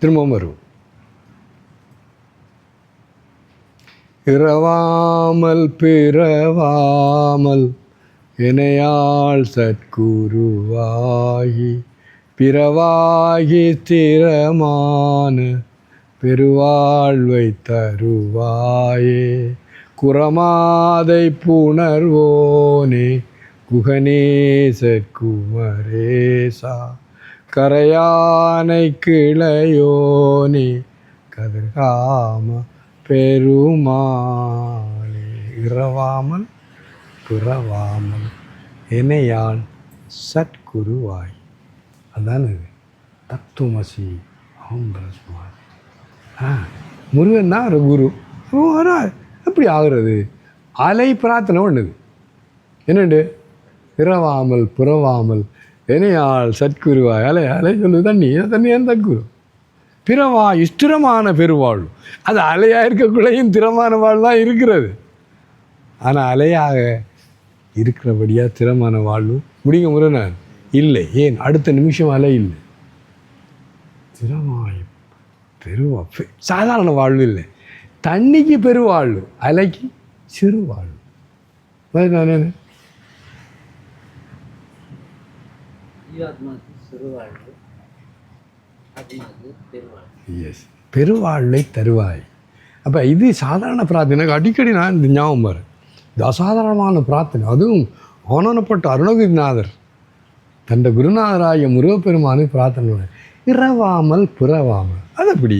திரும்பவும் வரும். இரவாமல் பிறவாமல் இணையாள் சத்குருவாகி பிறவாகி ஸ்திரமான பெருவாழ்வை தருவாயே. குரமாதை புணர்வோனே குகனேசற்குமரேசா கரையானை கிளையோனே கதிர்காம பெருமாளே. இரவாமல் பிறவாமல் இணையாள் சத்குருவாய். அதான் இது தத்துவமசி அஹம் பிரஸ்மாதி. முருகன் தான் குரு. எப்படி ஆகுறது? அலை பிரார்த்தனை பண்ணுது. என்னண்டு? பிறவாமல் பிறவாமல் இணையாள் சத்குருவாய். அலை அலை சொல்லுது தண்ணி, தண்ணி ஏன் சத்குரு. பிறவா ஸ்திரமான பெருவாழ்வு. அது அலையாக இருக்கக்குள்ளேயும் திறமான வாழ்வு தான் இருக்கிறது. ஆனால் அலையாக இருக்கிறபடியாக திறமான வாழ்வு முடிங்க முருகன் இல்லை. ஏன்? அடுத்த நிமிஷம் அலை இல்லை. திறமாய் பெருவா சாதாரண வாழ்வு இல்லை. தண்ணிக்கு பெருவாழ்வு, அலைக்கு சிறு வாழ்வு. நான் என்ன எஸ், பெருவாழ்வை தருவாய். அப்போ இது சாதாரண பிரார்த்தனை. அடிக்கடி நான் இந்த ஞாபகம் பாரு, இது அசாதாரணமான பிரார்த்தனை. அதுவும் ஆனப்பட்ட அருணகிரிநாதர் தந்த குருநாதராய முருகப்பெருமானு பிரார்த்தனை. இரவாமல் பிறவாமல். அது எப்படி?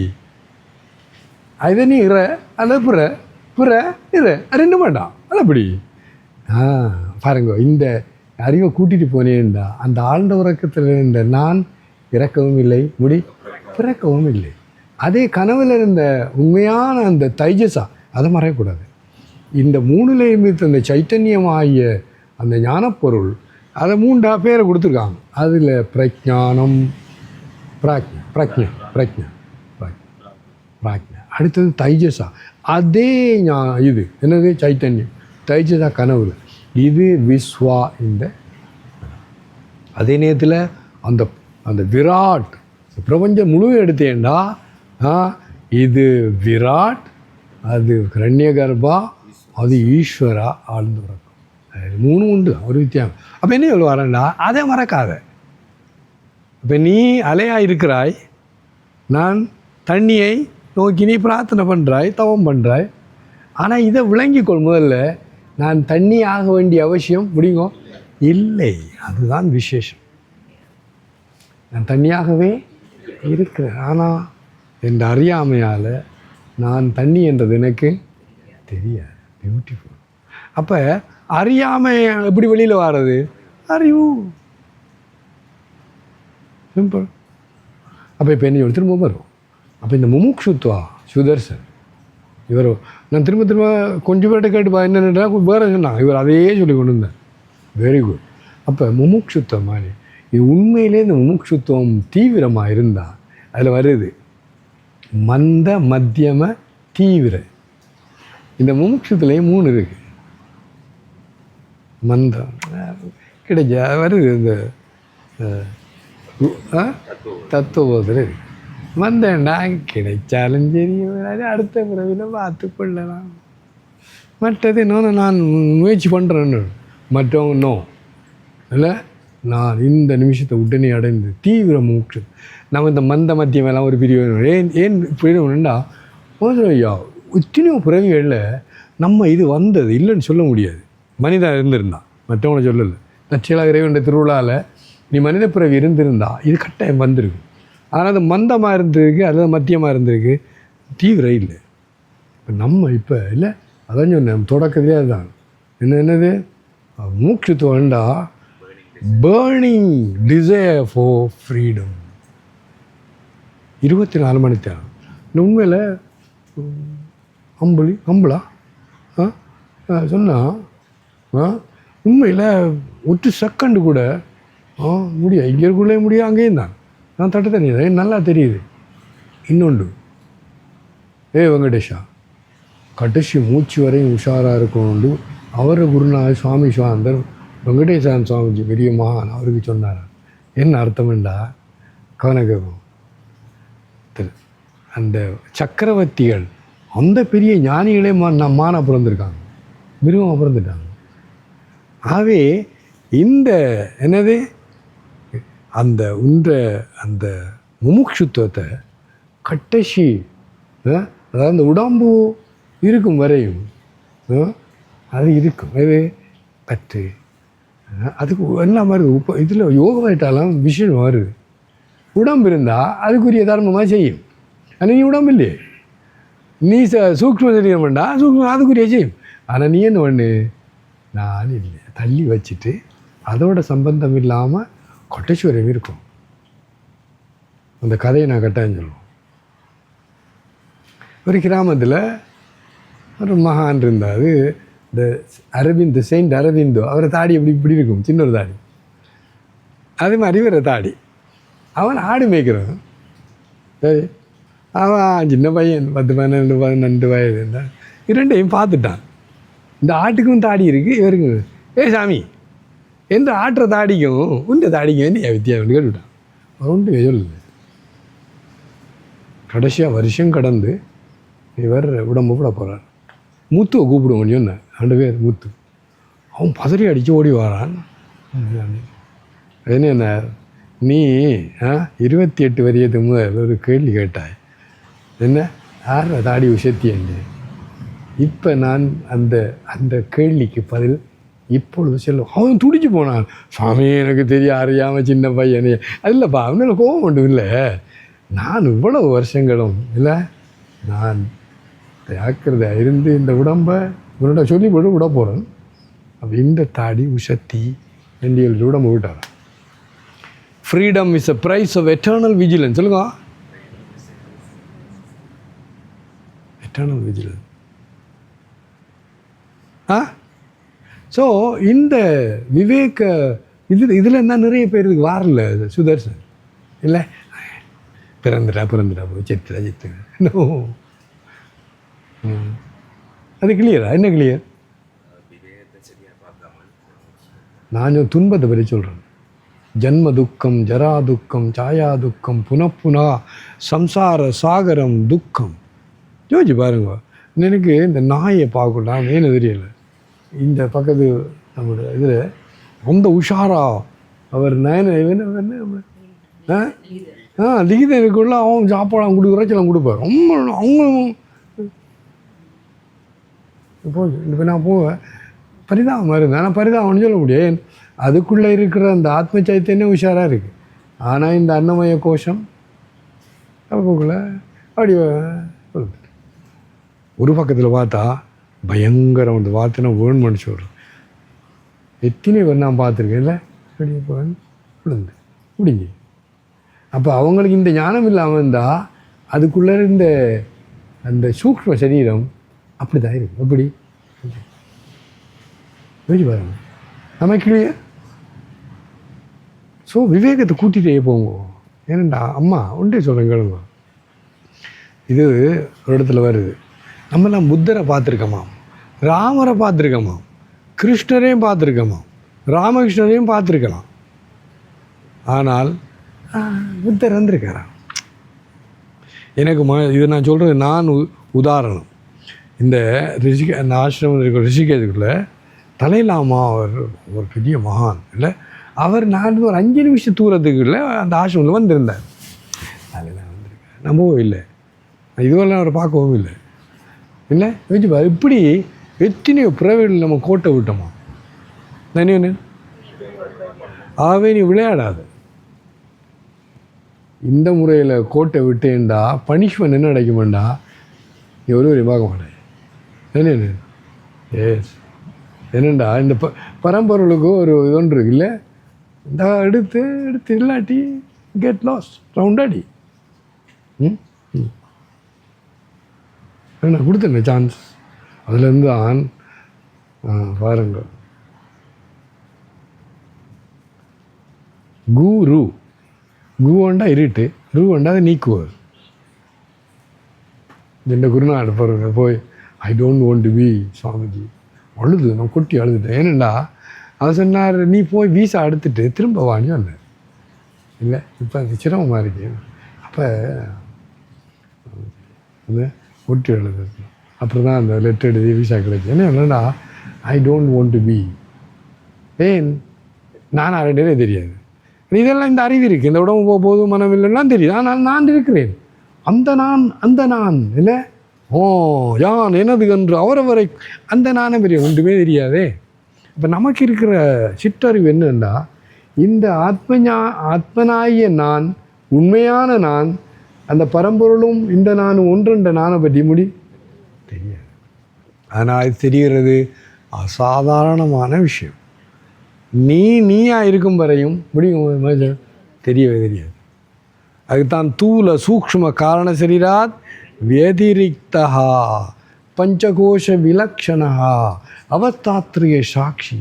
அது நீ இற அல்ல பிற பிற இரு ரெண்டு மாட்டான். அது எப்படி? பாருங்க, இந்த அறிவை கூட்டிகிட்டு போனேன்டா அந்த ஆழ்ந்த உறக்கத்தில் இருந்த நான் இறக்கவும் இல்லை, முடி பிறக்கவும் இல்லை. அதே கனவில் இருந்த உண்மையான அந்த தைஜஸா அதை மறையக்கூடாது. இந்த மூணுலேயுமே அந்த சைத்தன்யமாகிய அந்த ஞானப்பொருள், அதை 3 பேரை கொடுத்துருக்காங்க. அதில் பிரஜானம், பிரக்ஞா, அடுத்தது தைஜஸா. அதே இது என்னது? சைத்தன்யம். தைஜஸா கனவுல, இது விஸ்வா. இந்த அதே நேரத்தில் அந்த அந்த விராட் பிரபஞ்சம் முழு எடுத்தேன்டா, இது விராட், அது கிரண்ய கர்ப்பா, அது ஈஸ்வரா ஆழ்ந்து உறக்கம். 3 உண்டு, ஒரு வித்தியாசம். அப்போ என்ன சொல்லுவாரண்டா, அதை மறக்காத. இப்போ நீ அலையாக இருக்கிறாய், நான் தண்ணியை நோக்கி நீ பிரார்த்தனை பண்ணுறாய், தவம் பண்ணுறாய். ஆனால் இதை விளங்கிக்கொள். முதல்ல நான் தண்ணி ஆக வேண்டிய அவசியம் முடியுங்க இல்லை. அதுதான் விசேஷம். நான் தண்ணியாகவே இருக்கிறேன். ஆனால் என் அறியாமையால் நான் தண்ணி என்றது எனக்கு தெரியாது. பியூட்டிஃபுல். அப்போ அறியாமை எப்படி வெளியில் வர்றது? அறிவு. சிம்பிள். அப்போ இப்போ என்ன திரும்ப வரும். அப்போ இந்த முமுக்ஷுத்வா சுதர்சன் இவர், நான் திரும்ப திரும்ப கொஞ்சம் பேர்கிட்ட கேட்டுப்பா என்னென்னா வேறு சொன்னாங்க, இவர் அதையே சொல்லி கொண்டு வந்தேன். Very good. அப்போ முமுக்ஷுத்வம் மாதிரி இது உண்மையிலே இந்த முமுக்ஷுத்துவம் தீவிரமாக இருந்தால் அதில் வருது மந்த, மத்தியம, தீவிர. இந்த முமுட்சத்துலேயும் 3 இருக்குது. மந்தம் கிடைச்சா வருது, இந்த தத்துவத்தில் இருக்குது. மந்தண்டா கிடைச்சாலும் சரி, அடுத்த பிறவியில் பார்த்து கொள்ளலாம். மற்றது இன்னொன்று நான் முயற்சி பண்ணுறேன்னு, மற்றவங்க நோ இல்லை, நான் இந்த நிமிஷத்தை உடனே அடைந்து தீவிர மூச்சு. நம்ம இந்த மந்த மத்தியமெல்லாம் ஒரு பிரிவு ஏன் பிரிவுண்டா ஐயா இத்தனையோ பிறவிகளில் நம்ம இது வந்தது இல்லைன்னு சொல்ல முடியாது. மனிதன் இருந்திருந்தான், மற்றவங்களை சொல்லலை. தட்சிலா இறைவன் திருவிழாவில் நீ மனித பிறவி இருந்திருந்தா இது கட்டாயம் வந்திருக்கு. ஆனால் அது மந்தமாக இருந்திருக்கு அல்லது மத்தியமாக இருந்திருக்கு, தீவிரம் இல்லை. இப்போ நம்ம இப்போ இல்லை, அதான் சொன்னேன் தொடக்கத்திலே அதுதான். என்னது மூச்சுத்துவண்டா பேர்னிங் டிசையர் ஃபார் ஃப்ரீடம். 24 மணி நேரம். இந்த உண்மையில் அம்பளா சொன்னால் உண்மையில் ஒரு செகண்டு கூட முடியாது. இங்கே இருக்குள்ளே முடியும், அங்கேயும் தான். நான் தட்டு தண்ணி நல்லா தெரியுது. இன்னொன்று, வெங்கடேஷா கடைசி மூச்சு வரையும் உஷாராக இருக்கணுண்டு அவரை குருநாத சுவாமி சுவாந்தர் வெங்கடேசான் சுவாமிஜி பெரிய மகான் அவருக்கு சொன்னார். என்ன அர்த்தம்ண்டா கவனகம், அந்த சக்கரவர்த்திகள் அந்த பெரிய ஞானிகளே மானா பிறந்திருக்காங்க, மிருகமாக பிறந்துட்டாங்க. ஆகவே இந்த என்னது அந்த அந்த முமுட்சுத்துவத்தை கட்டசி, அதாவது அந்த உடம்பு இருக்கும் வரையும் அது இருக்கும், அது பற்று, அதுக்கு எல்லாம் வருது. இப்போ இதில் யோகமாயிட்டாலும் விஷயம் வருது. உடம்பு இருந்தால் அதுக்குரிய தர்மமாக செய்யும். ஆனால் நீ உடம்பு இல்லையே, நீ சூக்ஷ்ம சரீரம் பண்ணா சூக்ஷ்மம் அதுக்குரிய செய்யும். ஆனால் நீ என்ன பண்ணு, நான் இல்லை தள்ளி வச்சுட்டு அதோட சம்பந்தம் இல்லாமல் கொட்டேஸ்வரம் இருக்கும். அந்த கதையை நான் கட்டாயம் சொல்லுவோம். ஒரு கிராமத்தில் ஒரு மகான் இருந்தார். இந்த அரவிந்த், செயின்ட் அரவிந்தோ, அவரை தாடி எப்படி இப்படி இருக்கும், சின்ன ஒரு தாடி. அதே மாதிரி இவரை தாடி. அவன் ஆடு மேய்க்கிறவன். சரி, அவன் சின்ன பையன் 10, 12, 12 வயது இருந்தான். இரண்டையும் பார்த்துட்டான். இந்த ஆட்டுக்கும் தாடி இருக்குது, இவருக்கு சாமி எந்த ஆட்டுற தாடிக்கும் உண்ட தாடிக்கும் என்ன வித்தியாசம் கேட்டுவிட்டான். ஒன்று சொல்லுது. கடைசியாக வருஷம் கடந்து இவர் உடம்பு கூட போகிறார். முத்துவை கூப்பிடுவோம்னு சொன்னேன். 2 பேர் முத்து. அவன் பதறி அடித்து ஓடி வரான். என்ன நீ 28 வரியதுக்கு முதல் ஒரு கேள்வி கேட்டாய், என்ன யார் தாடி உசத்தியன்னு. இப்போ நான் அந்த அந்த கேள்விக்கு பதில் இப்பொழுது சொல்லும். அவன் துடிச்சு போனான். சாமி எனக்கு தெரியும், அறியாமல் சின்ன பையனே. அது இல்லைப்பா, அவனால கோபம் ஒன்றும் இல்லை. நான் இவ்வளவு வருஷங்களும் இல்லை, நான் ஜாக்கிரதையாக இருந்து இந்த உடம்பை இவனோட சொல்லி விட போகிறேன். அப்போ இந்த தாடி உசத்தி என்று உடம்பு விட்டார். Freedom is a price of eternal vigilance. சொல்லுங்க, எட்டர்னல் விஜிலன்ஸ். ஸோ இந்த விவேக இதில் என்ன நிறைய பேருக்கு வாரல சுதர்சன் இல்லை, பிறந்துட்டா போய் செத்துடா. அது கிளியரா? என்ன கிளியர்? நான் துன்பத்தை பற்றி சொல்கிறேன். ஜன்ம துக்கம், ஜரா துக்கம், சாயா துக்கம், புனப்புனா சம்சார சாகரம் துக்கம். யோசிச்சு பாருங்க. எனக்கு இந்த நாயை பார்க்கலாம் மேலே தெரியலை. இந்த பக்கத்து நம்மளோட இதில் ரொம்ப உஷாரா அவர் லிகிதனுக்குள்ள அவன் சாப்பாடு உரைச்சலாம் கொடுப்பார். ரொம்ப அவங்க இப்போ நான் போவேன் பரிதாபமாக இருந்தேன். ஆனால் பரிதாபம்னு சொல்ல முடியாது. அதுக்குள்ளே இருக்கிற அந்த ஆத்ம சைத்தன்யம் உஷாராக இருக்குது. ஆனால் இந்த அன்னமய கோஷம் அதுக்குள்ளே அப்படி ஒரு பக்கத்தில் பார்த்தா பயங்கரம். அந்த வார்த்தைனா வேணும்னு சொல்கிறேன். எத்தனை பேர் நான் பார்த்துருக்கேன் இல்லை, அப்படி இப்போ விழுந்து முடிஞ்சு. அப்போ அவங்களுக்கு இந்த ஞானம் இல்லாமல் இருந்தால் அதுக்குள்ளே இருந்த அந்த சூக்ஷ்ம சரீரம் அப்படி தான் இருக்கும். எப்படி யோசிச்சு பாருங்க. நம்ம கிளியர். ஸோ விவேகத்தை கூட்டிகிட்டே போங்க. ஏனண்டா அம்மா ஒன்றே சொல்கிறேன் கேளுங்க. இது ஒரு இடத்துல வருது. நம்மலாம் புத்தரை பார்த்துருக்கோமா, ராமரை பார்த்துருக்கோமா, கிருஷ்ணரையும் பார்த்துருக்கோமா, ராமகிருஷ்ணரையும் பார்த்துருக்கலாம். ஆனால் புத்தர் வந்திருக்காரா? எனக்கு இது நான் சொல்கிறது நான் உதாரணம். இந்த அந்த ஆசிரமம் இருக்கிற ரிஷிகேதுக்குள்ளே தலைலாமா அவர் ஒரு பெரிய மகான் இல்லை, அவர் நான் ஒரு 5 நிமிஷம் தூரத்துக்குள்ள அந்த ஆசிரமத்தில் வந்திருந்தார். அதில் நான் வந்திருக்கேன், நம்பவும் இல்லை, இதுவெல்லாம் அவரை பார்க்கவும் இல்லை இல்லை. வச்சுப்பா இப்படி எத்தனையோ பிறவிகள் நம்ம கோட்டை விட்டோமா. தனியொன்று ஆகவே நீ விளையாடாது. இந்த முறையில் கோட்டை விட்டேன்டா பனிஷ்மெண்ட் என்ன கிடைக்குமெண்டா, நீ ஒருவரையும் பார்க்க மாட்டேன். என்ன ஏஸ் என்னண்டா இந்த பரம்பொருளுக்கு ஒரு இது ஒன்று இருக்கு இல்லை, இந்த எடுத்து இல்லாட்டி கெட் லாஸ் ரவுண்டாடி. நான் கொடுத்தேன் சான்ஸ். அதுலேருந்து ஆன் பாருங்க. குரு குவண்டா இருட்டு, ரூவண்டா அதை நீக்குவார். இந்த குருநாடு பாருங்க போய் I don't want to be Swamiji அழுது நான் கொட்டி அழுதுட்டேன். ஏனண்டா அவர் சொன்னார் நீ போய் வீசா எடுத்துட்டு திரும்ப வாங்கி வந்தேன் இல்லை, இப்போ அது சிரமமாக இருக்கு. அப்போ அந்த ஒட்டி எழுது. அப்புறம் தான் அந்த லெட்டர் எழுதி விசா கிடைச்சி. என்ன இல்லைன்னா I don't want to be, ஏன் நான் அரண்டே தெரியாது. இதெல்லாம் இந்த அறிவு இருக்குது, இந்த உடம்பு போது மனம் இல்லைலாம் தெரியுது. ஆனால் நான் இருக்கிறேன், அந்த நான் இல்லை யான் எனது என்று அவரவரை அந்த நானே பெரிய ஒன்றுமே தெரியாதே. இப்போ நமக்கு இருக்கிற சிற்றறிவு என்னன்னா, இந்த ஆத்மனாகிய நான், உண்மையான நான், அந்த பரம்பொருளும் இந்த நானும் ஒன்றென்ற நானை பற்றி தெரியாது. ஆனால் அது தெரிகிறது அசாதாரணமான விஷயம். நீயாக இருக்கும் வரையும் தெரியவே தெரியாது. அதுதான் தூல சூக்ஷ்ம காரண சரீராத் व्यतिरिक्तः पंचकोश विलक्षणः அவஸ்தாத்ரிய சாட்சி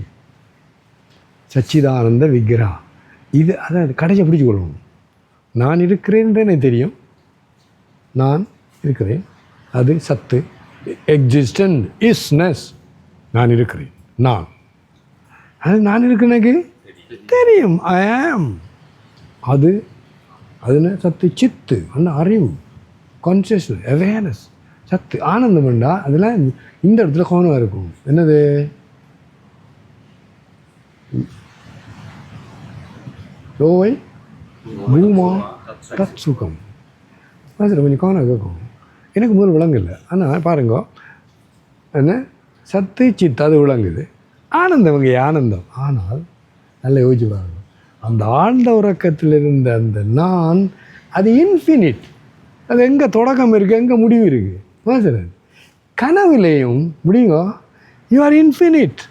சச்சிதானந்த விக்கிரா. இது அதை கடைசி பிடிச்சு கொள்ளணும். நான் இருக்கிறேன்னு எனக்கு தெரியும், நான் இருக்கிறேன், அது சத்து, எக்ஸிஸ்டன்ட், இஸ்னஸ். நான் இருக்கிறேன், அது நான் இருக்கிறேன் எனக்கு தெரியும். ஐ ஆம், அதுன்னு சத்து, சித்து, அந்த அறிவு, கான்சியஸ்னஸ், அவேர்னஸ், சத்து, ஆனந்தம் வேண்டா. அதெல்லாம் இந்த இடத்துல கவனமாக இருக்கும். என்னது யோவை பூமா தத் சுகம். கொஞ்சம் கவனம் கேட்கும். எனக்கு முதல் விளங்கலை, ஆனால் பாருங்க என்ன சத்து சித்து அது விளங்குது. ஆனந்தம் இங்கே ஆனந்தம். ஆனால் நல்லா யோசிச்சு பாருங்க, அந்த ஆழ்ந்த உறக்கத்தில் இருந்த அந்த நான் அது இன்ஃபினிட். அது எங்கே தொடக்கம் இருக்குது, எங்கே முடிவு இருக்குது. சார் கனவுலேயும் முடியுங்க, யூ ஆர் இன்ஃபினிட்.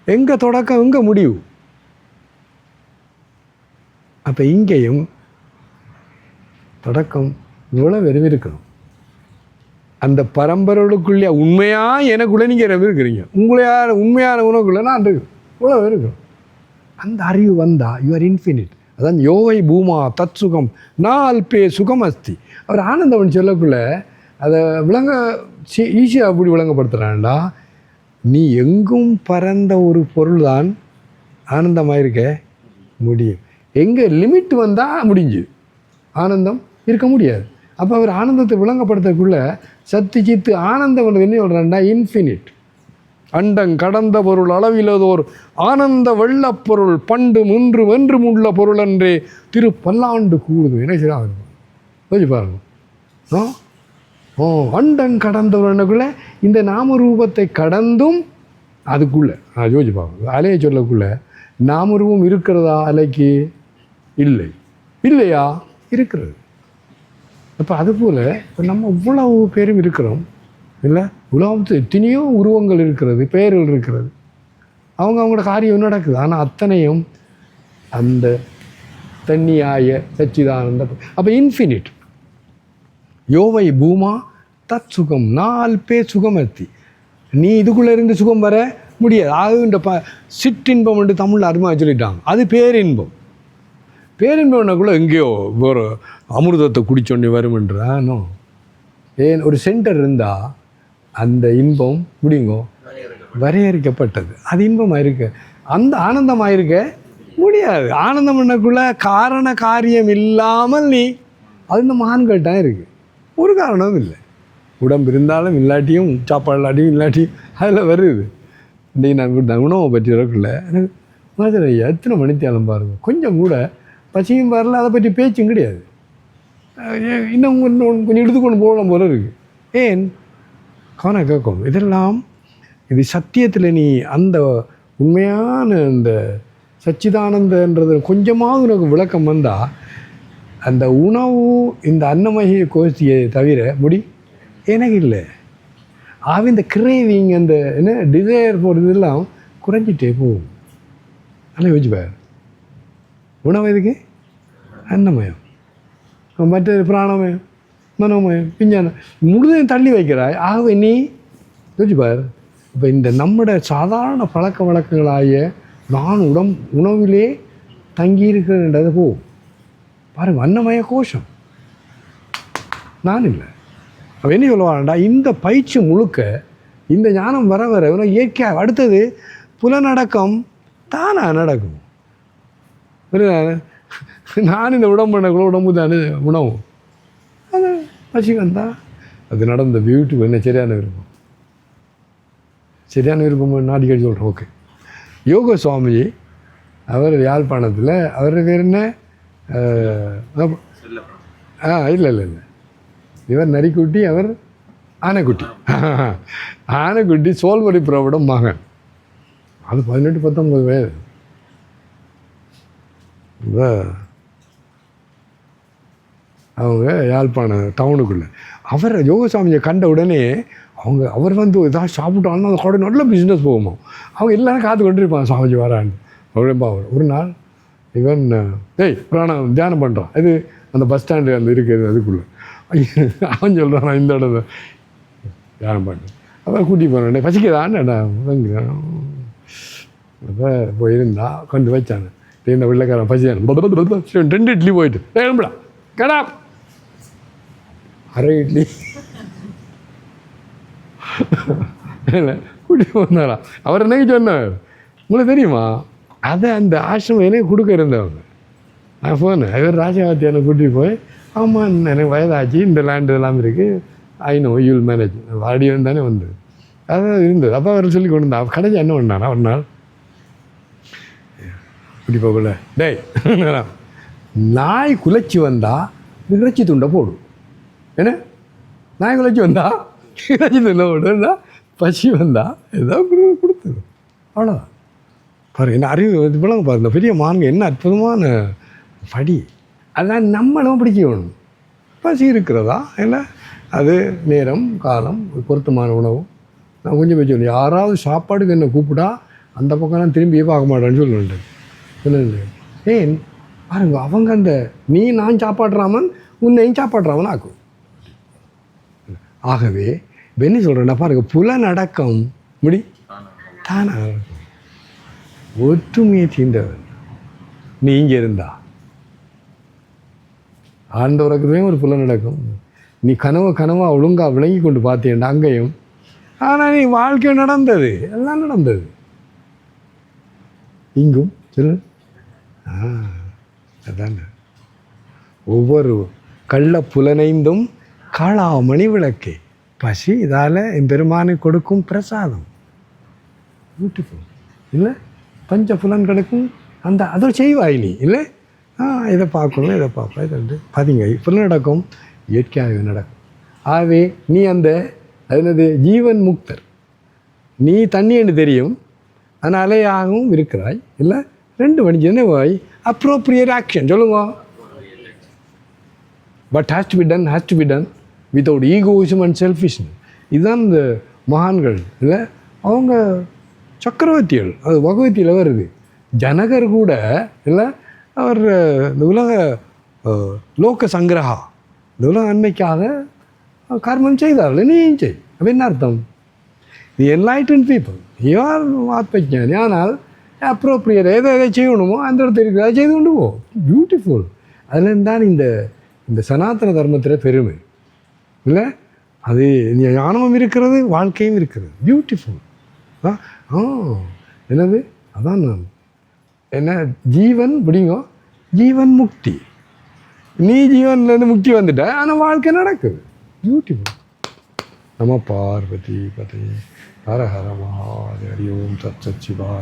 எங்கே தொடக்கம் எங்கே முடிவு. அப்போ இங்கேயும் தொடக்கம் இவ்வளோ விரும்பியிருக்கணும். அந்த பரம்பரைக்குள்ளே உண்மையாக எனக்குள்ளே நீங்கள் இருக்கிறீங்க, உண்மையான உணவுக்குள்ளே நான் இருக்கு இவ்வளோ இருக்கணும். அந்த அறிவு வந்தால் யூ ஆர் இன்ஃபினிட். அதான் யோவை பூமா தத் சுகம் நான் அல்பே சுகம் அஸ்தி. அவர் ஆனந்தவன் சொல்லக்குள்ள அதை ஈஸியாக அப்படி விளங்கப்படுத்துகிறான்டா. நீ எங்கும் பறந்த ஒரு பொருள் தான் ஆனந்தமாக இருக்க முடியும். எங்கே லிமிட் வந்தால் முடிஞ்சு ஆனந்தம் இருக்க முடியாது. அப்போ அவர் ஆனந்தத்தை விளங்கப்படுத்தக்குள்ள சத்து சித்து ஆனந்தம் என்ன சொல்கிறான்டா, இன்ஃபினிட், அண்டங் கடந்த பொருள், அளவிலதோர் ஆனந்த வெள்ளப்பொருள், பண்டு முன்று வென்றும் உள்ள பொருள் என்றே திரு பல்லாண்டு கூடுது. என்ன செய்யலாம் யோசிச்சு பாருங்க. அண்டங் கடந்தவர்களுக்குள்ள இந்த நாமரூபத்தை கடந்தும் அதுக்குள்ளே நான் யோசிச்சு பார்க்கணும். அலையை சொல்லக்குள்ள நாமரூபம் இருக்கிறதா அலைக்கு? இல்லையா? இருக்கிறது. அப்போ அதுபோல் இப்போ நம்ம இவ்வளவு பேரும் இருக்கிறோம் இல்லை, உலகத்தில் எத்தனையோ உருவங்கள் இருக்கிறது, பெயர்கள் இருக்கிறது, அவங்களோட காரியம் நடக்குது. ஆனால் அத்தனையும் அந்த தண்ணியாய சச்சிதானந்த. அப்போ இன்ஃபினிட் யோவை பூமா தத் சுகம் நாள் பே சுகமர்த்தி. நீ இதுக்குள்ளே இருந்து சுகம் வர முடியாது. ஆகுன்ற சிற்றின்பம் என்று தமிழில் அருமையாக சொல்லிட்டாங்க. அது பேரின்பம். பேரின்பம்னாக்குள்ளே எங்கேயோ ஒரு அமிர்தத்தை குடிச்சோன்னே வருமென்றானோ. ஏன் ஒரு சென்டர் இருந்தால் அந்த இன்பம் முடியுங்கோ வரையறுக்கப்பட்டது. அது இன்பமாக இருக்க, அந்த ஆனந்தமாக இருக்க முடியாது. ஆனந்தம் பண்ணக்குள்ள காரண காரியம் இல்லாமல் நீ அது இந்த மகான்கள்தான் இருக்குது. ஒரு காரணமும் இல்லை. உடம்பு இருந்தாலும் இல்லாட்டியும், சாப்பாடு இல்லாட்டியும் இல்லாட்டியும் அதில் வருது. இன்றைக்கி நான் கொடுத்த உணவை பற்றி வரக்குள்ள எனக்கு மாதிரி எத்தனை மணித்தியாலம் பாருங்கள், கொஞ்சம் கூட பசியும் வரல, அதை பற்றி பேச்சும் கிடையாது. இன்னும் கொஞ்சம் எடுத்துக்கொண்டு போகலாம் போல இருக்குது. ஏன் கவனம் கேட்கும். இதெல்லாம் இது சத்தியத்தில் நீ அந்த உண்மையான அந்த சச்சிதானந்தன்றது கொஞ்சமாவது உனக்கு விளக்கம் வந்தால், அந்த உணவு இந்த அன்னமய கோஷ்டியை தவிர எனக்கு இல்லை. இந்த கிரேவிங், அந்த என்ன டிசையர் போகிறதெல்லாம் குறைஞ்சிட்டே போகும். நல்லா யோசிப்பார். உணவு எதுக்கு? அன்னமயம், மற்ற பிராணமயம், மனோமயம், விஞ்ஞானம் முழுதையும் தள்ளி வைக்கிறாய். ஆகவே நீ யோசிப்பார். இப்போ இந்த நம்முடைய சாதாரண பழக்க வழக்கங்களாகிய நான் உணவிலே தங்கியிருக்கிறன்றது பாருங்கள். அன்னமய கோஷம் நான் இல்லை. அவன் என்ன சொல்லுவான்டா, இந்த பயிற்சி முழுக்க இந்த ஞானம் வர வர இயற்கையாக அடுத்தது புலநடக்கம் தானாக நடக்கும். நான் இந்த உடம்புக்குள்ள உடம்பு தானே உணவு. அது பசி வந்தால் அது நடந்த பியூட்டிஃபுல். என்ன சரியான விருப்பம், சரியான விருப்பம் நாடிக்கடி சொல்கிறேன். ஓகே. யோக சுவாமிஜி அவர் யாழ்ப்பாணத்தில், அவர் பேர் என்ன, இல்லை இல்லை இல்லை, இவர் நரிக்குட்டி, அவர் ஆனைக்குட்டி. ஆனைக்குட்டி சோல்வரி புறாவோட மகன். அது 18-19 வயது. அவங்க யாழ்ப்பாணம் டவுனுக்குள்ளே. அவர் யோகசாமியை கண்ட உடனே அவர் வந்து ஏதாவது சாப்பிட்டாலும் அந்த கடை நல்ல பிஸ்னஸ் போகுமா. அவங்க எல்லாரும் காத்து கொண்டிருப்பாங்க சாமிஜி வரான்னு. ஒரு நாள் இவன் பிராணம் தியானம் பண்ணுறான். இது அந்த பஸ் ஸ்டாண்டு அந்த இருக்குது அதுக்குள்ளே. அவன் சொல்கிறான், நான் இந்த இடத்த தியானம் பண்ணேன். அப்போ கூட்டி போனேன், பசிக்கதான்டா அப்போ போயிருந்தா கொண்டு வச்சானு. இந்த வெள்ளைக்காரன் பசியான் 2 இட்லி போயிட்டு ஏழும்படா கடா 1/2 இட்லி இல்லை கூட்டி போனாரா. அவர் என்னைக்கு சொன்னார் உங்களுக்கு தெரியுமா, அதை அந்த ஆசிரமம் எனக்கு கொடுக்க இருந்தவங்க. நான் போனேன், இவர் ராஜாவத்தியான கூட்டி போய், ஆமாம் எனக்கு வயதாச்சு, இந்த லேண்டு எல்லாம் இருக்குது, ஐநோ யூல் மேனேஜ் வாடியும் தானே வந்தது, அதான் இருந்தது. அப்போ அவர் சொல்லி கொண்டு வந்தா. கடைசி என்ன பண்ணானா, ஒரு நாள் கூட்டி போகல, டேய் நாய் குலைச்சி வந்தால் இறைச்சி துண்டை போடும். என்ன நாய் குலைச்சி வந்தால் இறைச்சி துண்டை போடுன்னா, பசி வந்தால் ஏதோ கொடுத்துடும், அவ்வளோதான். பாருங்க என்ன அறிவு இப்போலாம் பாருங்க, பெரிய மான்க என்ன அற்புதமான படி. அதான் நம்மளும் பிடிக்கணும். பசி இருக்கிறதா இல்லை, அது நேரம் காலம் பொருத்தமான உணவு. நான் கொஞ்சம் போய் சொல்லி, யாராவது சாப்பாடுக்கு என்ன கூப்பிட்டா அந்த பக்கம்லாம் திரும்பியே பார்க்க மாட்டேன்னு சொல்லுவேன். இல்லை ஏன் பாருங்க, அவங்க அந்த நான் சாப்பாடுறாமன் உன்னையும் சாப்பாடுறாமன் ஆக்கும். ஆகவே என்ன சொல்கிறேன்னா பாருங்க, புலனடக்கம் முடி தானாக ஒற்றுமையை தீண்டவன் நீ இங்கே இருந்தா ஆண்டவரக்குமே ஒரு புலனடக்கம். நீ கனவாக ஒழுங்காக விளங்கி கொண்டு பார்த்தேன்டா அங்கேயும். ஆனால் நீ வாழ்க்கை நடந்தது, எல்லாம் நடந்தது இங்கும் சொல்லு. அதான் ஒவ்வொரு கள்ள புலனைந்தும் காளாமணி விளக்கே பசி, இதால் என் பெருமானை கொடுக்கும் பிரசாதம். பியூட்டிஃபுல் இல்லை, பஞ்ச புலன்களுக்கும் அந்த அதை செய்வாய் நீ இல்லை. இதை பார்க்கணும், இதை பார்ப்பேன், இது வந்து பதிங்க புலனடக்கம் இயற்கையாகவே நடக்கும். ஆகவே நீ அந்த அதனது ஜீவன் முக்தர், நீ தண்ணின்னு தெரியும், அதனால் அலையாகவும் இருக்கிறாய் இல்லை. 2 மணிக்கு வாய் அப்ரோப்ரியேட் ஆக்ஷன் சொல்லுங்க. But has to be done without egoism and selfishness. இதுதான் இந்த மகான்கள் இல்லை. அவங்க சக்கரவர்த்திகள், அது பகவத்தியில் வருது. ஜனகர் கூட இல்லை, அவர் இந்த உலக லோக சங்கிரகா, இந்த உலக நன்மைக்காக கர்மம் செய்தார்கள். நீயும் செய். அப்போ என்ன அர்த்தம், தி என்லைட்டன் பீப்புள், யார் ஆத்மஞானி. ஆனால் அப்ரோப்ரியேட் எதை செய்யணுமோ அந்த இடத்துல இருக்கிற அதை செய்து கொண்டு போ. பியூட்டிஃபுல். அதுலேருந்து தான் இந்த சனாதன தர்மத்தில் பெருமை இல்லை. அது ஞானமும் இருக்கிறது, வாழ்க்கையும் இருக்கிறது. பியூட்டிஃபுல். என்னது அதான் நான் என்ன ஜீவன் பிடிங்க, ஜீவன் முக்தி. நீ ஜீவன்லேருந்து முக்தி வந்துட்ட, ஆனால் வாழ்க்கை நடக்குது. பியூட்டிஃபுல். நம பார்வதி பதே ஹர ஹர மகாதேவ. ஹரி ஓம் சத் சத் சிவா.